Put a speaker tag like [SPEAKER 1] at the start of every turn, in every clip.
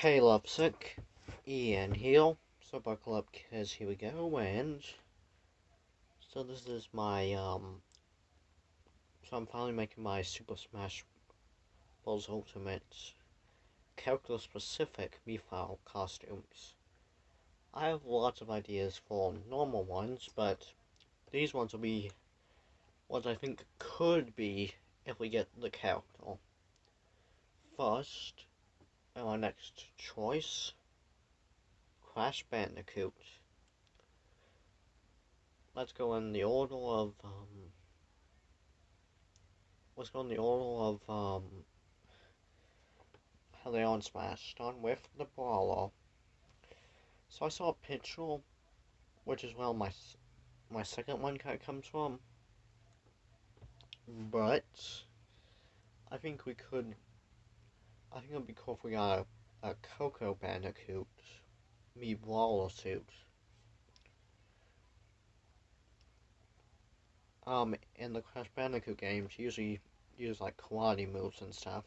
[SPEAKER 1] Hey Lovesick, Ian here. So buckle up, cause here we go. And so this is my so I'm finally making my Super Smash Bros. Ultimate character specific Mifile costumes. I have lots of ideas for normal ones, but these ones will be what I think could be if we get the character. First, our next choice, Crash Bandicoot. Let's go in the order of how they are on Smash. Starting with the brawler. So I saw a picture, which is where my second one kind of comes from. But I think we could. I think it'd be cool if we got a Coco Bandicoot, me brawler suit. In the Crash Bandicoot games, you usually use like karate moves and stuff.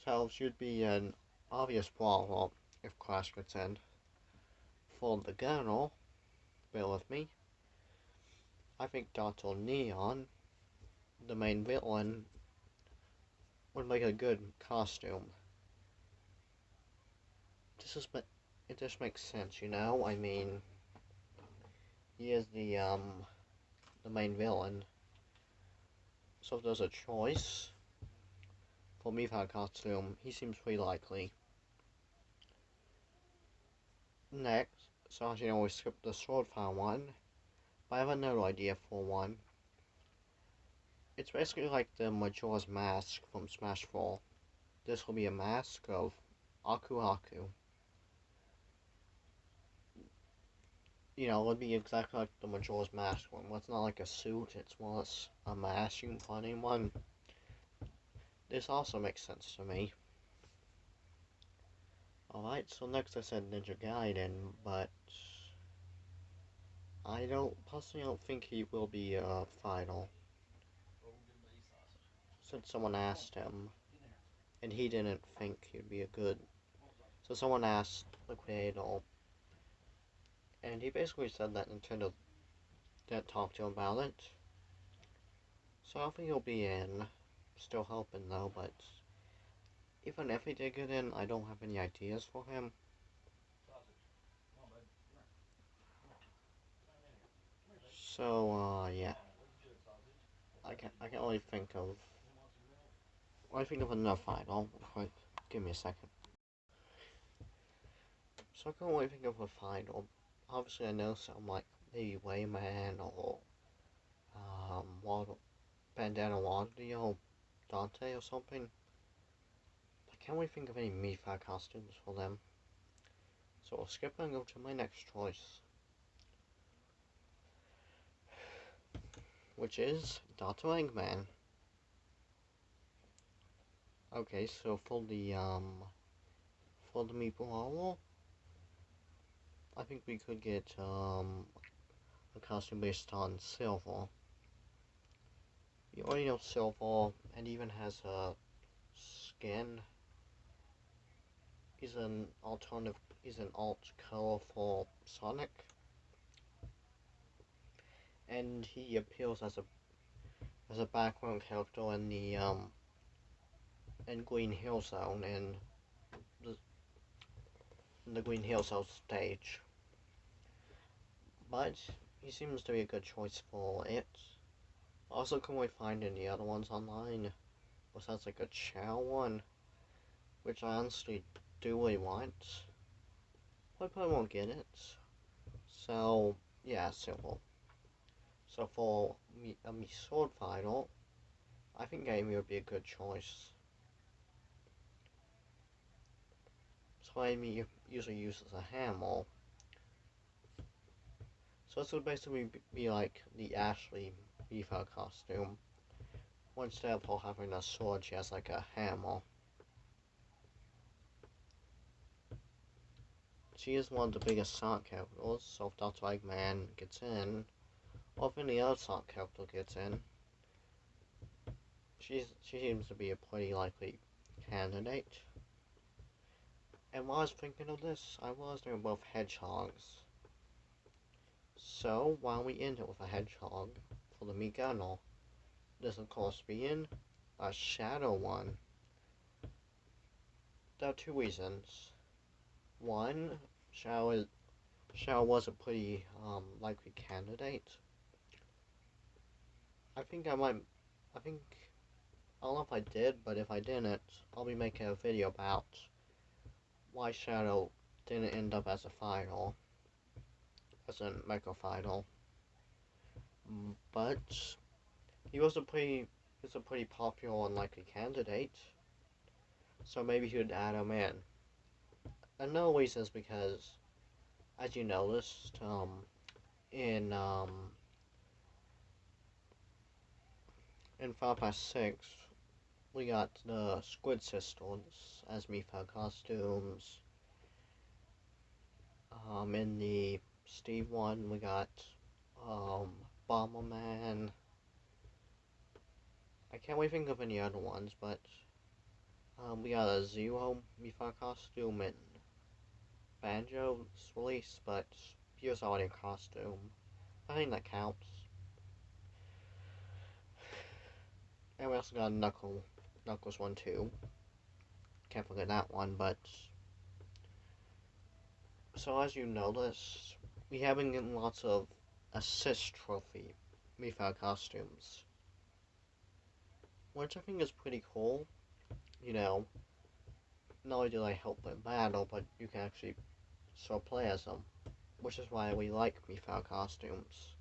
[SPEAKER 1] So it should be an obvious brawler if Crash gets in. For the girl, bear with me. I think Dr. Neon, the main villain, would make a good costume. It just makes sense, you know? I mean, he is the main villain. So if there's a choice for me for a costume, he seems pretty likely. Next, so as you know, we skipped the Swordfire one, but I have another idea for one. It's basically like the Majora's Mask from Smash 4. This will be a mask of Aku Aku. You know, it would be exactly like the Majora's Mask one. Well, it's not like a suit, it's more a mask you can find in one. This also makes sense to me. Alright, so next I said Ninja Gaiden, but personally don't think he will be final. Since someone asked him, and he didn't think he'd be a good. So someone asked the creator, and he basically said that Nintendo didn't talk to him about it. So I don't think he'll be in. Still hoping though, but even if he did get in, I don't have any ideas for him. So, yeah. I can't really think of. I think of another final. Wait, give me a second. So I can't really think of a final. Obviously, I know some like maybe Wayman or Waddle, Bandana Waddle or Dante or something. I can't really think of any Mifa costumes for them. So I'll skip and go to my next choice, which is Dr. Eggman. Okay, so for the Meeple Owl, I think we could get a costume based on Silver. You already know Silver, and even has a skin. He's an alt color for Sonic, and he appears as a background character in the in Green Hill Zone and the Green Hill Zone stage. But he seems to be a good choice for it. Also, can we find any other ones online besides like a Chow one, which I honestly do really want. I probably won't get it. So yeah, simple. So for me sword final, I think Amy would be a good choice. So Amy usually uses a hammer. So this would basically be like the Ashley Beaver costume. Instead of her having a sword, she has like a hammer. She is one of the biggest Sonic characters, so if Dr. Eggman gets in, or if any other Sonic character gets in, she seems to be a pretty likely candidate. And while I was thinking of this, I realized they were both hedgehogs. So, why don't we end it with a hedgehog for the Migano? This, of course, being a shadow one. There are two reasons. One, Shadow was a pretty likely candidate. I think I might. I think I don't know if I did, but if I didn't, I'll be making a video about why Shadow didn't end up as a final, as a mega final. But he's a pretty popular and likely candidate, so maybe he would add him in. Another reason is because, as you noticed, in um, in Final Fantasy 6, we got the Squid Sisters as Mifal costumes. In the Steve one, we got um, Bomberman. I can't really think of any other ones, but we got a Zero Mifal costume in Banjo's release, but he was already in costume. I think that counts. And we also got Knuckles one too. Can't forget that one, but so as you notice, we have been getting lots of assist trophy Mifal costumes, which I think is pretty cool. You know, not only do they help in battle, but you can actually still play as them, which is why we like Mifal costumes.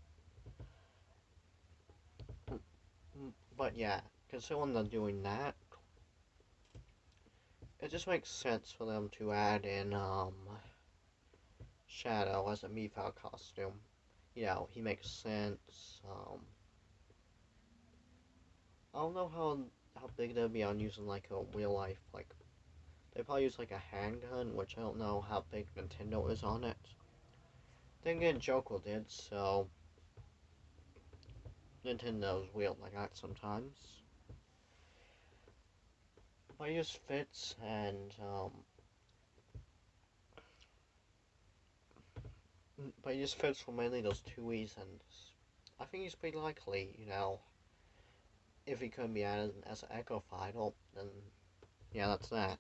[SPEAKER 1] But yeah, considering they're doing that, it just makes sense for them to add in Shadow as a Mifal costume. You know, he makes sense. I don't know how big they'll be on using like a real life they probably use like a handgun, which I don't know how big Nintendo is on it. Then again, Joker did, so Nintendo's weird like that sometimes. But he just fits, and but he just fits for mainly those two reasons. I think he's pretty likely, you know, if he couldn't be added as an Echo Final, then yeah, that's that.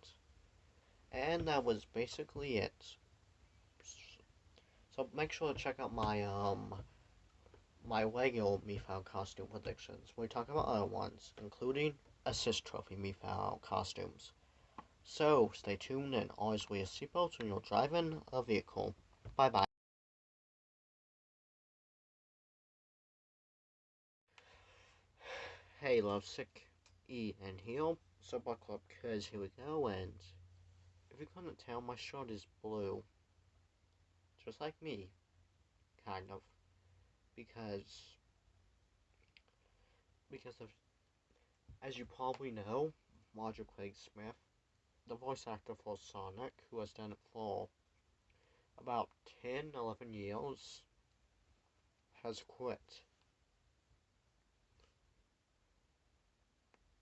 [SPEAKER 1] And that was basically it. So make sure to check out my Lego Mifal costume predictions. We talk about other ones, including Assist Trophy Mifal costumes. So stay tuned and always wear a seatbelt when you're driving a vehicle. Bye bye. Hey, lovesick, E and heel. So buckle up, cause here we go. And if you couldn't tell, my shirt is blue, just like me, kind of, because of, as you probably know, Roger Craig Smith, the voice actor for Sonic, who has done it for about 10, 11 years, has quit.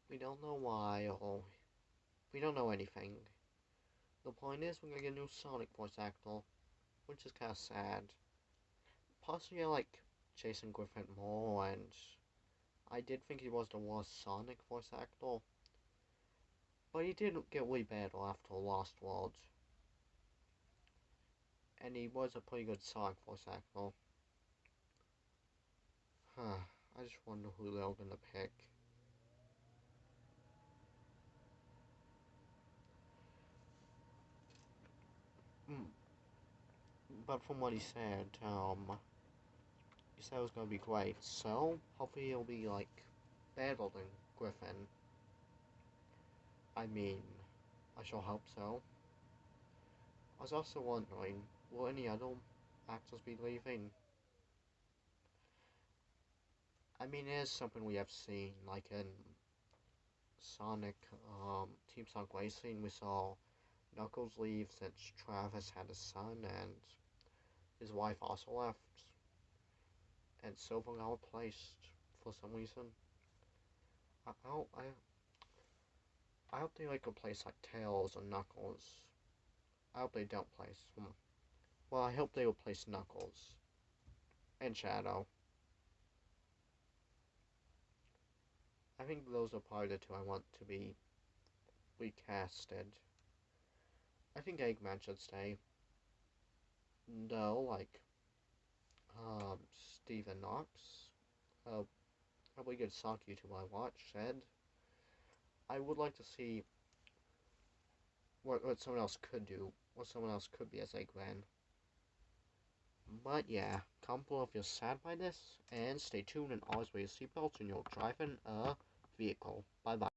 [SPEAKER 1] We don't know why, or we don't know anything. The point is, we're gonna get a new Sonic voice actor, which is kinda sad. Possibly I like Jason Griffin more, and I did think he was the worst Sonic voice actor, but he did get way better after Lost World, and he was a pretty good Sonic voice actor. Huh, I just wonder who they're gonna pick. Mm, but from what he said it was gonna be great, so hopefully he'll be like better than Griffin. I mean, I shall hope so. I was also wondering, will any other actors be leaving? I mean, it is something we have seen, like in Sonic, Team Sonic Racing, we saw Knuckles leave since Travis had a son and his wife also left, and Silver got replaced for some reason. I, I, I, I hope they like replace like Tails and Knuckles. I hope they don't place. Well, I hope they will place Knuckles and Shadow. I think those are probably the two I want to be recasted. I think Eggman should stay. No, like, Stephen Knox, a really good sock YouTuber I watch, said, I would like to see what someone else could do, what someone else could be as Eggman. But yeah, comment below if you're sad by this, and stay tuned and always wear your seatbelt when you're driving a vehicle. Bye bye.